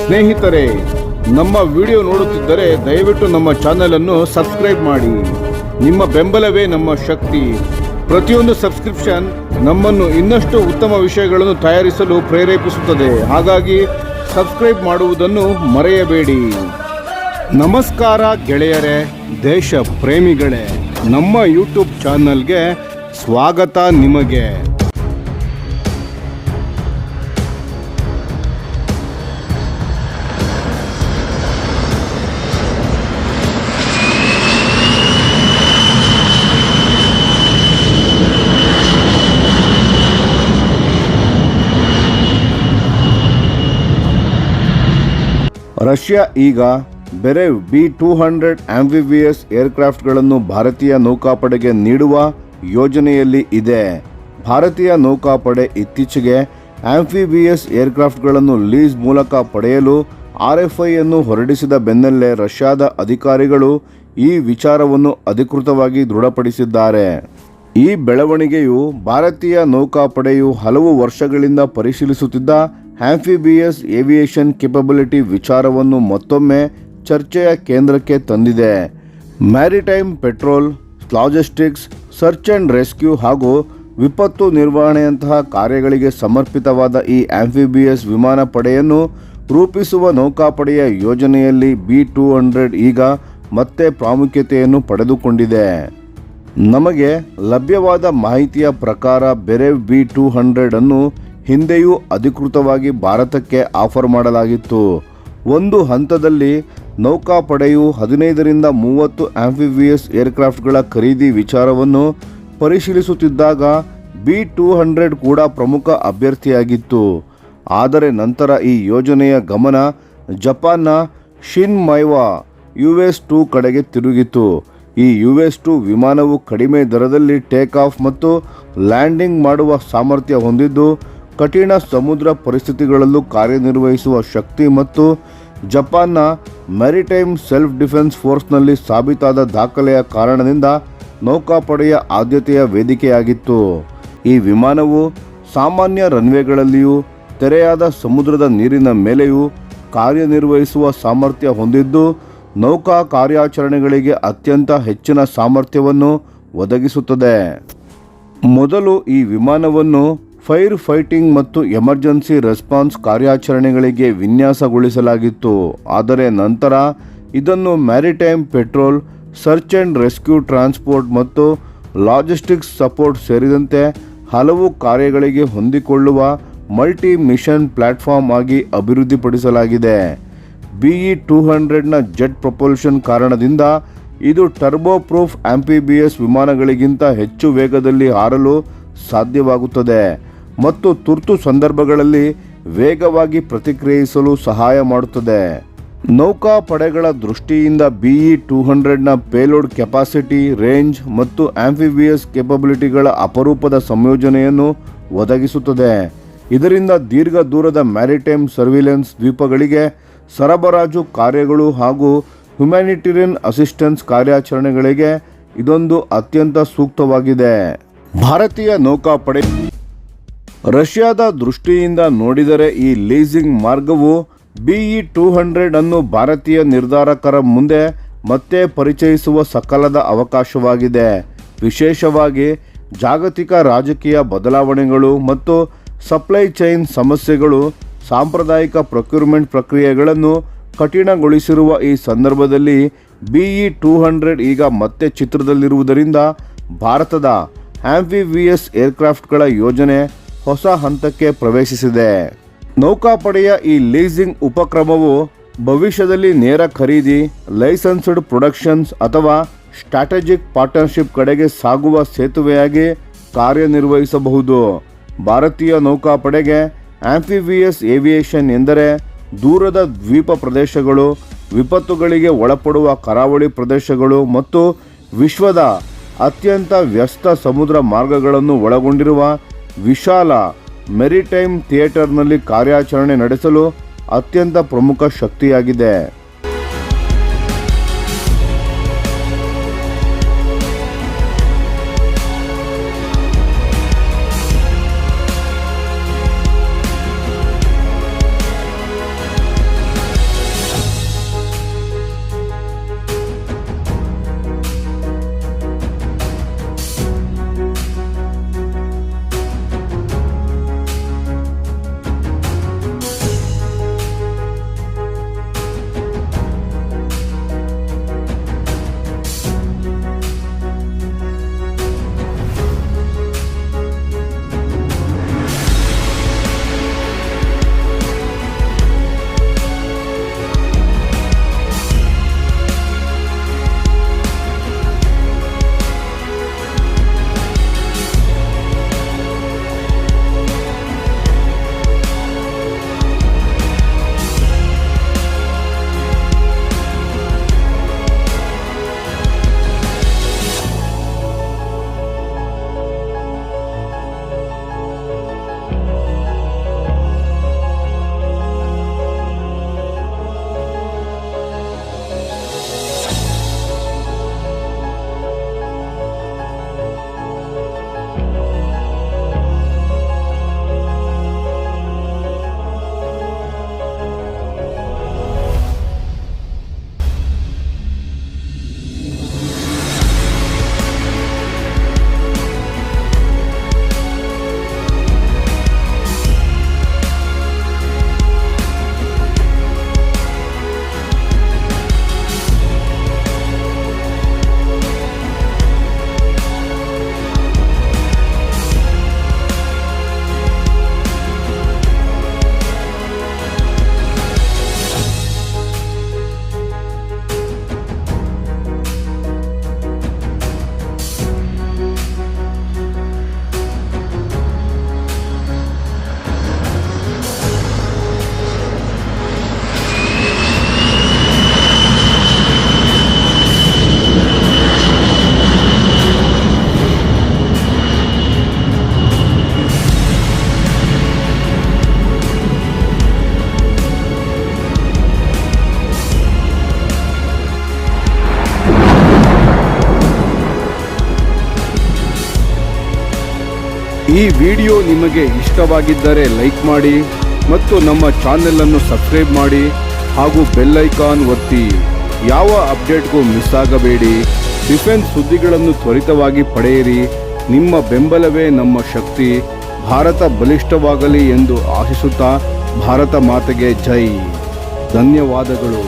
ಸ್ನೇಹಿತರೆ, ನಮ್ಮ ವಿಡಿಯೋ ನೋಡುತ್ತಿದ್ದರೆ ದಯವಿಟ್ಟು ನಮ್ಮ ಚಾನೆಲ್ ಅನ್ನು ಸಬ್ಸ್ಕ್ರೈಬ್ ಮಾಡಿ. ನಿಮ್ಮ ಬೆಂಬಲವೇ ನಮ್ಮ ಶಕ್ತಿ. ಪ್ರತಿಯೊಂದು ಸಬ್ಸ್ಕ್ರಿಪ್ಷನ್ ನಮ್ಮನ್ನು ಇನ್ನಷ್ಟು ಉತ್ತಮ ವಿಷಯಗಳನ್ನು ತಯಾರಿಸಲು ಪ್ರೇರೇಪಿಸುತ್ತದೆ. ಹಾಗಾಗಿ ಸಬ್ಸ್ಕ್ರೈಬ್ ಮಾಡುವುದನ್ನು ಮರೆಯಬೇಡಿ. ನಮಸ್ಕಾರ ಗೆಳೆಯರೇ, ದೇಶ ಪ್ರೇಮಿಗಳೇ, ನಮ್ಮ ಯೂಟ್ಯೂಬ್ ಚಾನಲ್ಗೆ ಸ್ವಾಗತ ನಿಮಗೆ. ರಷ್ಯಾ ಈಗ ಬೆರೆವ್ B-200 ಆಂಫಿಬಿಯಸ್ ಏರ್ಕ್ರಾಫ್ಟ್ಗಳನ್ನು ಭಾರತೀಯ ನೌಕಾಪಡೆಗೆ ನೀಡುವ ಯೋಜನೆಯಲ್ಲಿ ಇದೆ. ಭಾರತೀಯ ನೌಕಾಪಡೆ ಇತ್ತೀಚೆಗೆ ಆಂಫಿಬಿಯಸ್ ಏರ್ಕ್ರಾಫ್ಟ್ಗಳನ್ನು ಲೀಸ್ ಮೂಲಕ ಪಡೆಯಲು RFI ಅನ್ನು ಹೊರಡಿಸಿದ ಬೆನ್ನಲ್ಲೇ ರಷ್ಯಾದ ಅಧಿಕಾರಿಗಳು ಈ ವಿಚಾರವನ್ನು ಅಧಿಕೃತವಾಗಿ ದೃಢಪಡಿಸಿದ್ದಾರೆ. ಈ ಬೆಳವಣಿಗೆಯು ಭಾರತೀಯ ನೌಕಾಪಡೆಯು ಹಲವು ವರ್ಷಗಳಿಂದ ಪರಿಶೀಲಿಸುತ್ತಿದ್ದ ಆಂಫಿಬಿಯಸ್ ಏವಿಯೇಷನ್ ಕೆಪಬಿಲಿಟಿ ವಿಚಾರವನ್ನು ಮತ್ತೊಮ್ಮೆ ಚರ್ಚೆಯ ಕೇಂದ್ರಕ್ಕೆ ತಂದಿದೆ. Maritime petrol, logistics, search and rescue ಹಾಗೂ ವಿಪತ್ತು ನಿರ್ವಹಣೆಯಂತಹ ಕಾರ್ಯಗಳಿಗೆ ಸಮರ್ಪಿತವಾದ ಈ ಆಂಫಿಬಿಯಸ್ ವಿಮಾನ ಪಡೆಯನ್ನು ರೂಪಿಸುವ ನೌಕಾಪಡೆಯ ಯೋಜನೆಯಲ್ಲಿ B-200 ಈಗ ಮತ್ತೆ ಪ್ರಾಮುಖ್ಯತೆಯನ್ನು ಪಡೆದುಕೊಂಡಿದೆ. ನಮಗೆ ಲಭ್ಯವಾದ ಮಾಹಿತಿಯ ಪ್ರಕಾರ ಬೆರೆವ್ B-200 ಅನ್ನು ಹಿಂದೆಯೂ ಅಧಿಕೃತವಾಗಿ ಭಾರತಕ್ಕೆ ಆಫರ್ ಮಾಡಲಾಗಿತ್ತು. ಒಂದು ಹಂತದಲ್ಲಿ ನೌಕಾಪಡೆಯು 15ರಿಂದ 30 ಆಂಫಿಬಿಯಸ್ ಏರ್ಕ್ರಾಫ್ಟ್ಗಳ ಖರೀದಿ ವಿಚಾರವನ್ನು ಪರಿಶೀಲಿಸುತ್ತಿದ್ದಾಗ B-200 ಕೂಡ ಪ್ರಮುಖ ಅಭ್ಯರ್ಥಿಯಾಗಿತ್ತು. ಆದರೆ ನಂತರ ಈ ಯೋಜನೆಯ ಗಮನ ಜಪಾನ್ನ ಶಿನ್ಮೈವಾ US-2 ಕಡೆಗೆ ತಿರುಗಿತು. ಈ US-2 ವಿಮಾನವು ಕಡಿಮೆ ದರದಲ್ಲಿ ಟೇಕ್ ಆಫ್ ಮತ್ತು ಲ್ಯಾಂಡಿಂಗ್ ಮಾಡುವ ಸಾಮರ್ಥ್ಯ ಹೊಂದಿದ್ದು, ಕಠಿಣ ಸಮುದ್ರ ಪರಿಸ್ಥಿತಿಗಳಲ್ಲೂ ಕಾರ್ಯನಿರ್ವಹಿಸುವ ಶಕ್ತಿ ಮತ್ತು ಜಪಾನ್ನ ಮ್ಯಾರಿಟೈಮ್ ಸೆಲ್ಫ್ ಡಿಫೆನ್ಸ್ ಫೋರ್ಸ್ನಲ್ಲಿ ಸಾಬೀತಾದ ದಾಖಲೆಯ ಕಾರಣದಿಂದ ನೌಕಾಪಡೆಯ ಆದ್ಯತೆಯ ವೇದಿಕೆಯಾಗಿತ್ತು. ಈ ವಿಮಾನವು ಸಾಮಾನ್ಯ ರನ್ವೇಗಳಲ್ಲಿಯೂ ತೆರೆಯಾದ ಸಮುದ್ರದ ನೀರಿನ ಮೇಲೆಯೂ ಕಾರ್ಯನಿರ್ವಹಿಸುವ ಸಾಮರ್ಥ್ಯ ಹೊಂದಿದ್ದು, ನೌಕಾ ಕಾರ್ಯಾಚರಣೆಗಳಿಗೆ ಅತ್ಯಂತ ಹೆಚ್ಚಿನ ಸಾಮರ್ಥ್ಯವನ್ನು ಒದಗಿಸುತ್ತದೆ. ಮೊದಲು ಈ ವಿಮಾನವನ್ನು ಫೈರ್ ಫೈಟಿಂಗ್ ಮತ್ತು ಎಮರ್ಜೆನ್ಸಿ ರೆಸ್ಪಾನ್ಸ್ ಕಾರ್ಯಾಚರಣೆಗಳಿಗೆ ವಿನ್ಯಾಸಗೊಳಿಸಲಾಗಿತ್ತು. ಆದರೆ ನಂತರ ಇದನ್ನು maritime petrol, search and rescue, transport ಮತ್ತು ಲಾಜಿಸ್ಟಿಕ್ಸ್ ಸಪೋರ್ಟ್ ಸೇರಿದಂತೆ ಹಲವು ಕಾರ್ಯಗಳಿಗೆ ಹೊಂದಿಕೊಳ್ಳುವ ಮಲ್ಟಿ ಮಿಷನ್ ಪ್ಲಾಟ್ಫಾರ್ಮ್ ಆಗಿ ಅಭಿವೃದ್ಧಿಪಡಿಸಲಾಗಿದೆ. BE-200ನ ಜೆಟ್ ಪ್ರೊಪಲ್ಷನ್ ಕಾರಣದಿಂದ ಇದು ಟರ್ಬೋ ಪ್ರೂಫ್ ಆಂಫಿಬಿಯಸ್ ವಿಮಾನಗಳಿಗಿಂತ ಹೆಚ್ಚು ವೇಗದಲ್ಲಿ ಹಾರಲು ಸಾಧ್ಯವಾಗುತ್ತದೆ ಮತ್ತು ತುರ್ತು ಸಂದರ್ಭಗಳಲ್ಲಿ ವೇಗವಾಗಿ ಪ್ರತಿಕ್ರಿಯಿಸಲು ಸಹಾಯ ಮಾಡುತ್ತದೆ. ನೌಕಾಪಡೆಗಳ ದೃಷ್ಟಿಯಿಂದ BE-200ನ ಪೇಲೋಡ್ ಕೆಪಾಸಿಟಿ, ರೇಂಜ್ ಮತ್ತು ಆಂಫಿಬಿಯಸ್ ಕೆಪಬಿಲಿಟಿಗಳ ಅಪರೂಪದ ಸಂಯೋಜನೆಯನ್ನು ಒದಗಿಸುತ್ತದೆ. ಇದರಿಂದ ದೀರ್ಘ ದೂರದ ಮ್ಯಾರಿಟೈಮ್ ಸರ್ವಿಲೆನ್ಸ್, ದ್ವೀಪಗಳಿಗೆ ಸರಬರಾಜು ಕಾರ್ಯಗಳು ಹಾಗೂ ಹ್ಯುಮ್ಯಾನಿಟೇರಿಯನ್ ಅಸಿಸ್ಟೆನ್ಸ್ ಕಾರ್ಯಾಚರಣೆಗಳಿಗೆ ಇದೊಂದು ಅತ್ಯಂತ ಸೂಕ್ತವಾಗಿದೆ. ಭಾರತೀಯ ನೌಕಾಪಡೆ ರಷ್ಯಾದ ದೃಷ್ಟಿಯಿಂದ ನೋಡಿದರೆ ಈ ಲೀಸಿಂಗ್ ಮಾರ್ಗವು BE-200 ಅನ್ನು ಭಾರತೀಯ ನಿರ್ಧಾರಕರ ಮುಂದೆ ಮತ್ತೆ ಪರಿಚಯಿಸುವ ಸಕಾಲದ ಅವಕಾಶವಾಗಿದೆ. ವಿಶೇಷವಾಗಿ ಜಾಗತಿಕ ರಾಜಕೀಯ ಬದಲಾವಣೆಗಳು ಮತ್ತು ಸಪ್ಲೈ ಚೈನ್ ಸಮಸ್ಯೆಗಳು ಸಾಂಪ್ರದಾಯಿಕ ಪ್ರೊಕ್ಯೂರ್ಮೆಂಟ್ ಪ್ರಕ್ರಿಯೆಗಳನ್ನು ಕಠಿಣಗೊಳಿಸಿರುವ ಈ ಸಂದರ್ಭದಲ್ಲಿ BE-200 ಈಗ ಮತ್ತೆ ಚಿತ್ರದಲ್ಲಿರುವುದರಿಂದ ಭಾರತದ ಆಂಫಿಬಿಯಸ್ ಏರ್ಕ್ರಾಫ್ಟ್ಗಳ ಯೋಜನೆ ಹೊಸ ಹಂತಕ್ಕೆ ಪ್ರವೇಶಿಸಿದೆ. ನೌಕಾಪಡೆಯ ಈ ಲೀಸಿಂಗ್ ಉಪಕ್ರಮವು ಭವಿಷ್ಯದಲ್ಲಿ ನೇರ ಖರೀದಿ, ಲೈಸೆನ್ಸ್ಡ್ ಪ್ರೊಡಕ್ಷನ್ಸ್ ಅಥವಾ ಸ್ಟ್ರಾಟಜಿಕ್ ಪಾರ್ಟ್ನರ್ಶಿಪ್ ಕಡೆಗೆ ಸಾಗುವ ಸೇತುವೆಯಾಗಿ ಕಾರ್ಯನಿರ್ವಹಿಸಬಹುದು. ಭಾರತೀಯ ನೌಕಾಪಡೆಗೆ ಆಂಫಿಬಿಯಸ್ ಏವಿಯೇಷನ್ ಎಂದರೆ ದೂರದ ದ್ವೀಪ ಪ್ರದೇಶಗಳು, ವಿಪತ್ತುಗಳಿಗೆ ಒಳಪಡುವ ಕರಾವಳಿ ಪ್ರದೇಶಗಳು ಮತ್ತು ವಿಶ್ವದ ಅತ್ಯಂತ ವ್ಯಸ್ತ ಸಮುದ್ರ ಮಾರ್ಗಗಳನ್ನು ಒಳಗೊಂಡಿರುವ ವಿಶಾಲ ಮೆರಿಟೈಮ್ ಥಿಯೇಟರ್ನಲ್ಲಿ ಕಾರ್ಯಾಚರಣೆ ನಡೆಸಲು ಅತ್ಯಂತ ಪ್ರಮುಖ ಶಕ್ತಿಯಾಗಿದೆ. ಈ ವಿಡಿಯೋ ನಿಮಗೆ ಇಷ್ಟವಾಗಿದ್ದರೆ ಲೈಕ್ ಮಾಡಿ ಮತ್ತು ನಮ್ಮ ಚಾನೆಲ್ ಅನ್ನು ಸಬ್ಸ್ಕ್ರೈಬ್ ಮಾಡಿ ಹಾಗೂ ಬೆಲ್ ಐಕಾನ್ ಒತ್ತಿ. ಯಾವ ಅಪ್ಡೇಟ್ಗೂ ಮಿಸ್ ಆಗಬೇಡಿ. ಡಿಫೆನ್ಸ್ ಸುದ್ದಿಗಳನ್ನು ತ್ವರಿತವಾಗಿ ಪಡೆಯಿರಿ. ನಿಮ್ಮ ಬೆಂಬಲವೇ ನಮ್ಮ ಶಕ್ತಿ. ಭಾರತ ಬಲಿಷ್ಠವಾಗಲಿ ಎಂದು ಆಶಿಸುತ್ತಾ ಭಾರತ ಮಾತೆಗೆ ಜೈ. ಧನ್ಯವಾದಗಳು.